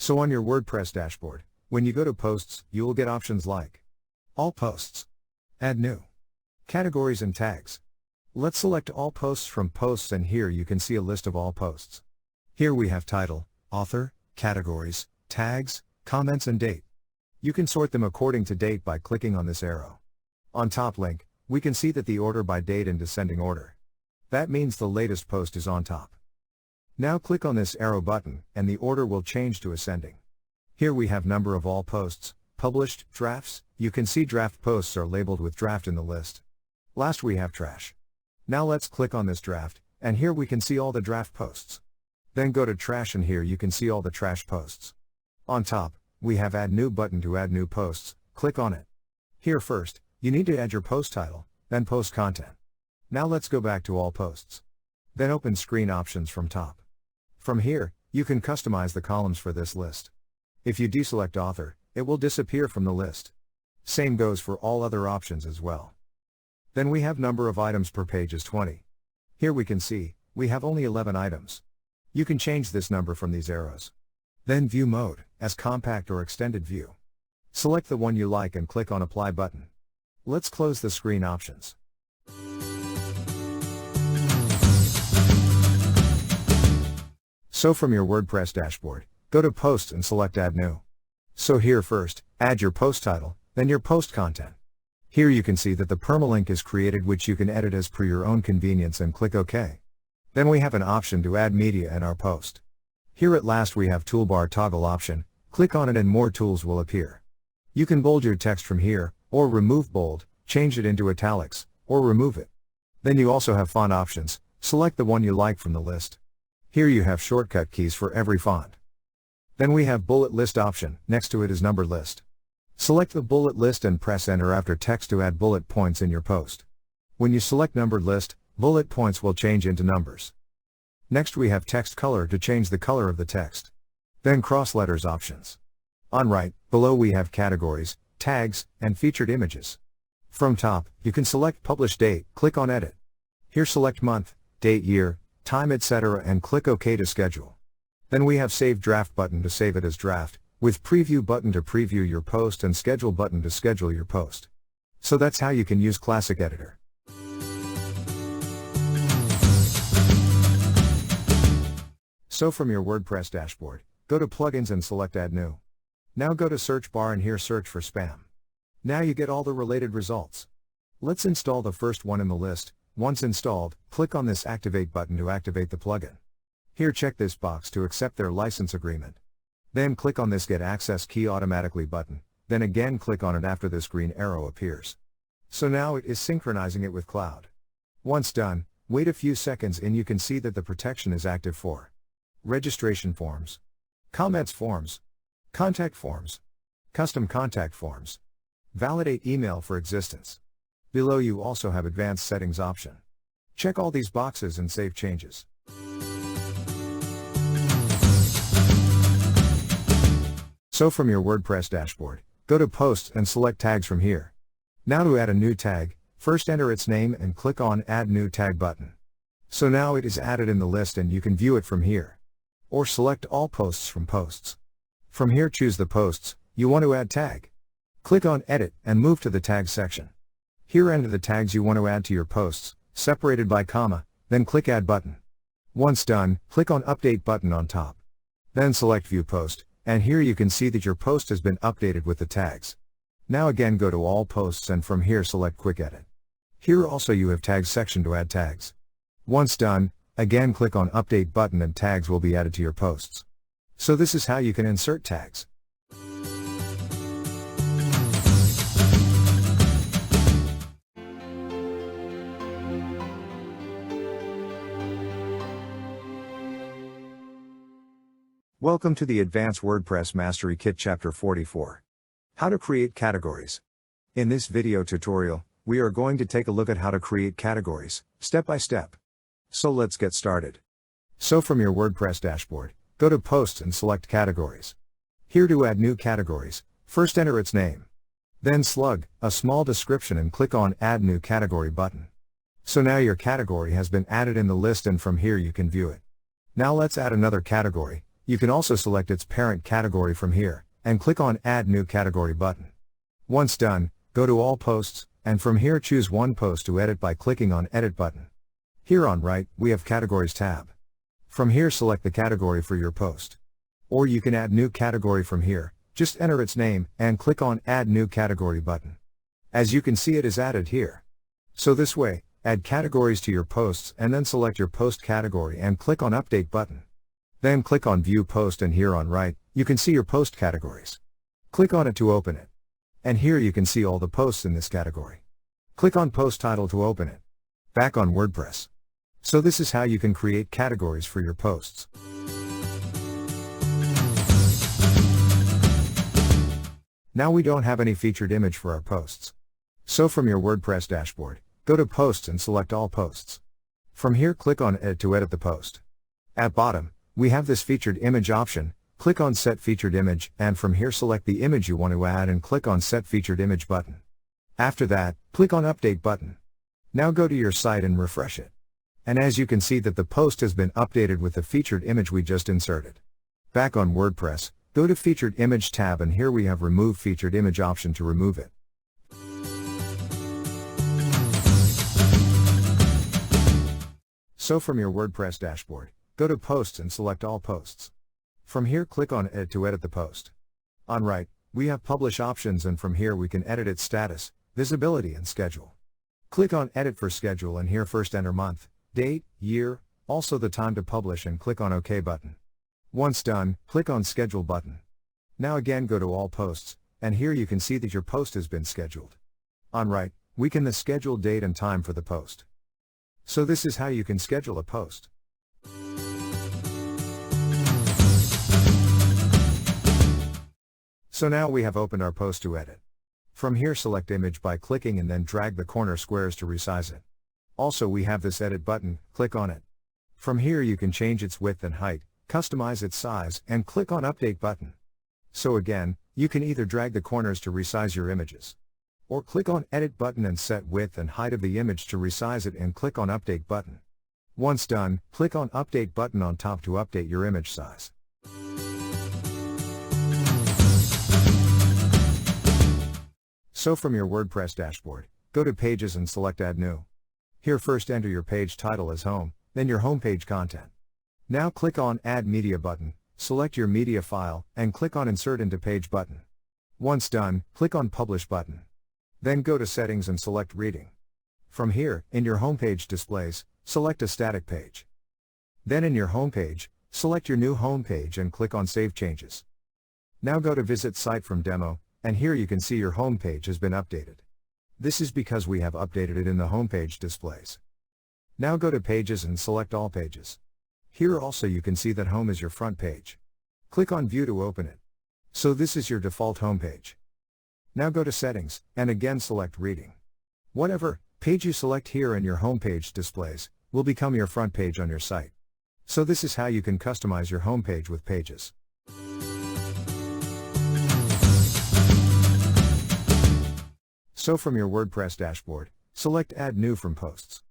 So on your WordPress dashboard, when you go to Posts, you will get options like All Posts, Add New, Categories and Tags. Let's select All Posts from Posts, and here you can see a list of all posts. Here we have title, author, categories, tags, comments and date. You can sort them according to date by clicking on this arrow. On top link, we can see that the order by date in descending order. That means the latest post is on top. Now click on this arrow button, and the order will change to ascending. Here we have number of all posts, published, drafts. You can see draft posts are labeled with draft in the list. Last we have trash. Now let's click on this draft, and here we can see all the draft posts. Then go to trash, and here you can see all the trash posts. On top, we have add new button to add new posts. Click on it. Here first, you need to add your post title, then post content. Now let's go back to all posts. Then open screen options from top. From here, you can customize the columns for this list. If you deselect author, it will disappear from the list. Same goes for all other options as well. Then we have number of items per page is 20. Here we can see, we have only 11 items. You can change this number from these arrows. Then view mode, as compact or extended view. Select the one you like and click on apply button. Let's close the screen options. So from your WordPress dashboard, go to Posts and select Add New. So here first, add your post title, then your post content. Here you can see that the permalink is created, which you can edit as per your own convenience, and click OK. Then we have an option to add media in our post. Here at last we have toolbar toggle option. Click on it and more tools will appear. You can bold your text from here, or remove bold, change it into italics, or remove it. Then you also have font options. Select the one you like from the list. Here you have shortcut keys for every font. Then we have bullet list option. Next to it is number list. Select the bullet list and press enter after text to add bullet points in your post. When you select numbered list, bullet points will change into numbers. Next we have text color to change the color of the text. Then cross letters options. On right, below we have categories, tags, and featured images. From top, you can select publish date, click on edit. Here select month, date, year, time, etc. and click OK to schedule. Then we have save draft button to save it as draft, with preview button to preview your post, and schedule button to schedule your post. So that's how you can use Classic Editor. So from your WordPress dashboard, go to Plugins and select Add New. Now go to search bar and here search for spam. Now you get all the related results. Let's install the first one in the list. Once installed, click on this Activate button to activate the plugin. Here check this box to accept their license agreement. Then click on this Get Access Key Automatically button, then again click on it after this green arrow appears. So now it is synchronizing it with cloud. Once done, wait a few seconds and you can see that the protection is active for registration forms, comments forms, contact forms, custom contact forms, validate email for existence. Below you also have advanced settings option. Check all these boxes and save changes. So from your WordPress dashboard, go to Posts and select Tags from here. Now to add a new tag, first enter its name and click on Add New Tag button. So now it is added in the list and you can view it from here. Or select All Posts from Posts. From here choose the posts you want to add tag. Click on Edit and move to the Tags section. Here enter the tags you want to add to your posts, separated by comma, then click Add button. Once done, click on Update button on top. Then select View Post, and here you can see that your post has been updated with the tags. Now again go to All Posts and from here select Quick Edit. Here also you have Tags section to add tags. Once done, again click on Update button and tags will be added to your posts. So this is how you can insert tags. Welcome to the Advanced WordPress Mastery Kit Chapter 44. How to create categories. In this video tutorial, we are going to take a look at how to create categories, step by step. So let's get started. So from your WordPress dashboard, go to Posts and select Categories. Here to add new categories, first enter its name. Then slug, a small description and click on Add New Category button. So now your category has been added in the list and from here you can view it. Now let's add another category. You can also select its parent category from here, and click on Add New Category button. Once done, go to All Posts, and from here choose one post to edit by clicking on Edit button. Here on right, we have Categories tab. From here select the category for your post. Or you can add new category from here, just enter its name, and click on Add New Category button. As you can see, it is added here. So this way, add categories to your posts and then select your post category and click on Update button. Then click on View Post, and here on right, you can see your post categories. Click on it to open it. And here you can see all the posts in this category. Click on Post Title to open it. Back on WordPress. So this is how you can create categories for your posts. Now we don't have any featured image for our posts. So from your WordPress dashboard, go to Posts and select All Posts. From here click on Edit to edit the post. At bottom, we have this featured image option. Click on Set Featured Image, and from here select the image you want to add and click on Set Featured Image button. After that, click on Update button. Now go to your site and refresh it. And as you can see that the post has been updated with the featured image we just inserted. Back on WordPress, go to Featured Image tab, and here we have Remove Featured Image option to remove it. So from your WordPress dashboard, go to Posts and select All Posts. From here click on Edit to edit the post. On right, we have Publish options, and from here we can edit its status, visibility and schedule. Click on Edit for Schedule, and here first enter month, date, year, also the time to publish, and click on OK button. Once done, click on Schedule button. Now again go to All Posts, and here you can see that your post has been scheduled. On right, we can schedule date and time for the post. So this is how you can schedule a post. So now we have opened our post to edit. From here select Image by clicking and then drag the corner squares to resize it. Also we have this Edit button, click on it. From here you can change its width and height, customize its size, and click on Update button. So again, you can either drag the corners to resize your images, or click on Edit button and set width and height of the image to resize it and click on Update button. Once done, click on Update button on top to update your image size. So from your WordPress dashboard, go to Pages and select Add New. Here first enter your page title as home, then your homepage content. Now click on Add Media button, select your media file, and click on Insert into Page button. Once done, click on Publish button. Then go to Settings and select Reading. From here, in your homepage displays, select a static page. Then in your homepage, select your new homepage and click on Save Changes. Now go to Visit Site from Demo, and here you can see your homepage has been updated. This is because we have updated it in the homepage displays. Now go to Pages and select All Pages. Here also you can see that Home is your front page. Click on View to open it. So this is your default homepage. Now go to Settings, and again select Reading. Whatever page you select here in your homepage displays will become your front page on your site. So this is how you can customize your homepage with pages. So from your WordPress dashboard, select Add New from Posts.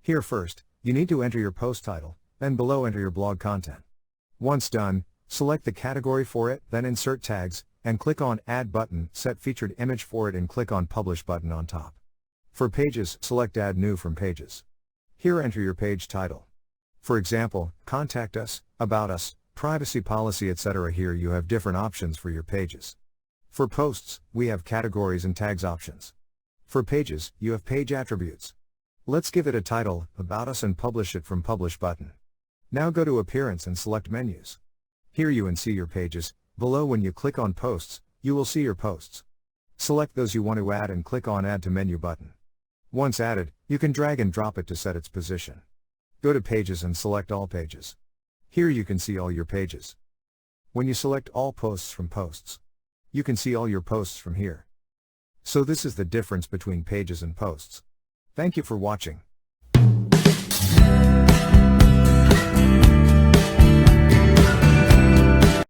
Here first, you need to enter your post title, then below enter your blog content. Once done, select the category for it, then insert tags, and click on Add button, set featured image for it and click on Publish button on top. For pages, select Add New from Pages. Here enter your page title. For example, Contact Us, About Us, Privacy Policy, etc. Here you have different options for your pages. For posts, we have categories and tags options. For pages, you have page attributes. Let's give it a title, About Us, and publish it from Publish button. Now go to Appearance and select Menus. Here you can see your pages. Below when you click on Posts, you will see your posts. Select those you want to add and click on Add to Menu button. Once added, you can drag and drop it to set its position. Go to Pages and select All Pages. Here you can see all your pages. When you select All Posts from Posts, you can see all your posts from here. So this is the difference between pages and posts. Thank you for watching.